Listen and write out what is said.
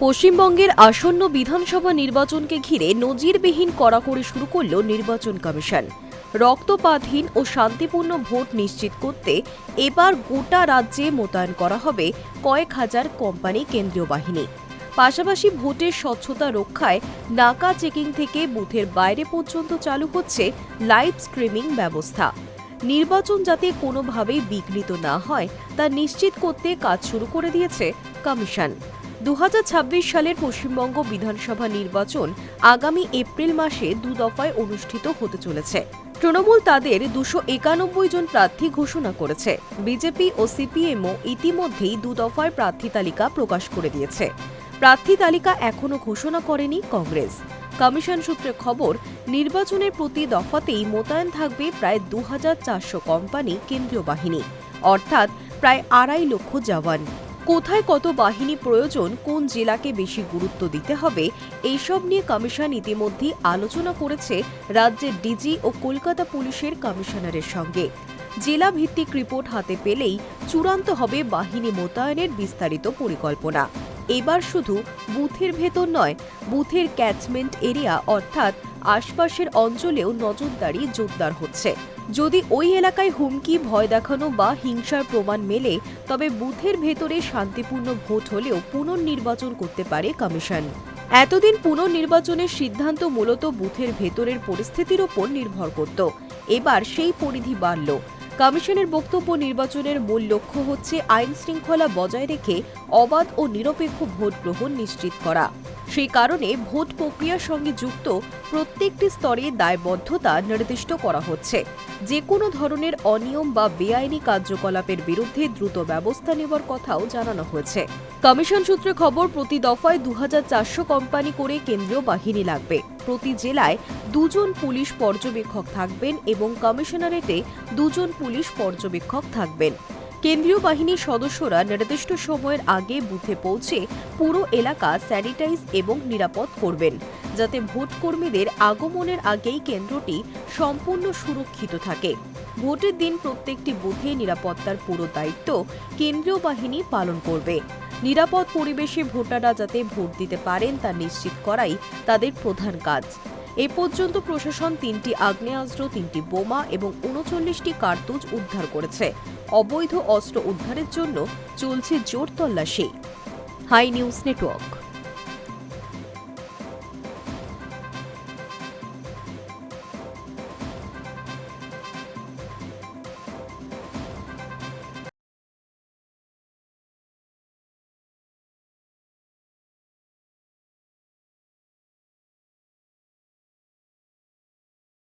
পশ্চিমবঙ্গের আসন্ন বিধানসভা নির্বাচনকে ঘিরে নজিরবিহীন কড়াকড়ি শুরু করল নির্বাচন কমিশন। রক্তপাতহীন ও শান্তিপূর্ণ ভোট নিশ্চিত করতে এবার গোটা রাজ্যে মোতায়েন করা হবে কয়েক হাজার কোম্পানি কেন্দ্রীয় বাহিনী। পাশাপাশি ভোটের স্বচ্ছতা রক্ষায় নাকা চেকিং থেকে বুথের বাইরে পর্যন্ত চালু হচ্ছে লাইভ স্ট্রিমিং ব্যবস্থা। নির্বাচন যাতে কোনোভাবেই বিঘ্নিত না হয় তা নিশ্চিত করতে কাজ শুরু করে দিয়েছে কমিশন। 2026 সালের পশ্চিমবঙ্গ বিধানসভা নির্বাচন আগামী এপ্রিল মাসে 2 দফায় অনুষ্ঠিত হতে চলেছে। তৃণমূল তাদের 291 জন প্রার্থী ঘোষণা করেছে। বিজেপি ও সিপিএমও ইতিমধ্যেই 2 দফায় প্রার্থী তালিকা প্রকাশ করে দিয়েছে। প্রার্থী তালিকা এখনও ঘোষণা করেনি কংগ্রেস। কমিশন সূত্রে খবর, নির্বাচনের প্রতি দফাতেই মোতায়েন থাকবে প্রায় 2400 কোম্পানি কেন্দ্রীয় বাহিনী, অর্থাৎ প্রায় 2.5 লক্ষ জওয়ান। কোথায় কত বাহিনী প্রয়োজন, কোন জেলাকে বেশি গুরুত্ব দিতে হবে, এইসব নিয়ে কমিশন ইতিমধ্যেই আলোচনা করেছে রাজ্যের ডিজি ও কলকাতা পুলিশের কমিশনারের সঙ্গে। জেলা ভিত্তিক রিপোর্ট হাতে পেলেই চূড়ান্ত হবে বাহিনী মোতায়েনের বিস্তারিত পরিকল্পনা। এবার শুধু বুথের ভেতর নয়, বুথের ক্যাচমেন্ট এরিয়া অর্থাৎ আশপাশের অঞ্চলেও নজরদারি জোরদার হচ্ছে। যদি ওই এলাকায় হুমকি, ভয় দেখানো বা হিংসার প্রমাণ মেলে, তবে বুথের ভেতরে শান্তিপূর্ণ ভোট হলেও পুনর্নির্বাচন করতে পারে কমিশন। এতদিন পুনর্নির্বাচনের সিদ্ধান্ত মূলত বুথের ভেতরের পরিস্থিতির ওপর নির্ভর করত। এবার সেই পরিধি বাড়ল। কমিশনের বক্তব্য, নির্বাচনের মূল লক্ষ্য হচ্ছে আইন শৃঙ্খলা বজায় রেখে অবাধ ও নিরপেক্ষ ভোট গ্রহণ নিশ্চিত করা। সেই কারণে ভোট প্রক্রিয়ার সঙ্গে যুক্ত প্রত্যেকটি স্তরে দায়বদ্ধতা নির্দিষ্ট করা হচ্ছে। যে কোনো ধরনের অনিয়ম বা বেআইনি কার্যকলাপের বিরুদ্ধে দ্রুত ব্যবস্থা নেওয়ার কথাও জানানো হয়েছে। কমিশন সূত্রে খবর, প্রতি দফায় 2400 কোম্পানি করে কেন্দ্রীয় বাহিনী লাগবে। প্রতি জেলায় 2 জন পুলিশ পর্যবেক্ষক থাকবেন এবং কমিশনারেটে 2 জন পুলিশ পর্যবেক্ষক থাকবেন। কেন্দ্রীয় বাহিনীর সদস্যরা নির্দিষ্ট সময়ের আগে বুথে পৌঁছে পুরো এলাকা স্যানিটাইজ এবং নিরাপদ করবেন, যাতে ভোট কর্মীদের আগমনের আগেই কেন্দ্রটি সম্পূর্ণ সুরক্ষিত থাকে। ভোটের দিন প্রত্যেকটি বুথে নিরাপত্তার পুরো দায়িত্ব কেন্দ্রীয় বাহিনী পালন করবে। নিরাপদ পরিবেশে ভোটাররা যাতে ভোট দিতে পারেন তা নিশ্চিত করাই তাদের প্রধান কাজ। এ পর্যন্ত প্রশাসন 3টি আগ্নেয়াস্ত্র, 3টি বোমা এবং 39টি কার্তুজ উদ্ধার করেছে। অবৈধ অস্ত্র উদ্ধারের জন্য চলছে জোর তল্লাশি। Hi news network.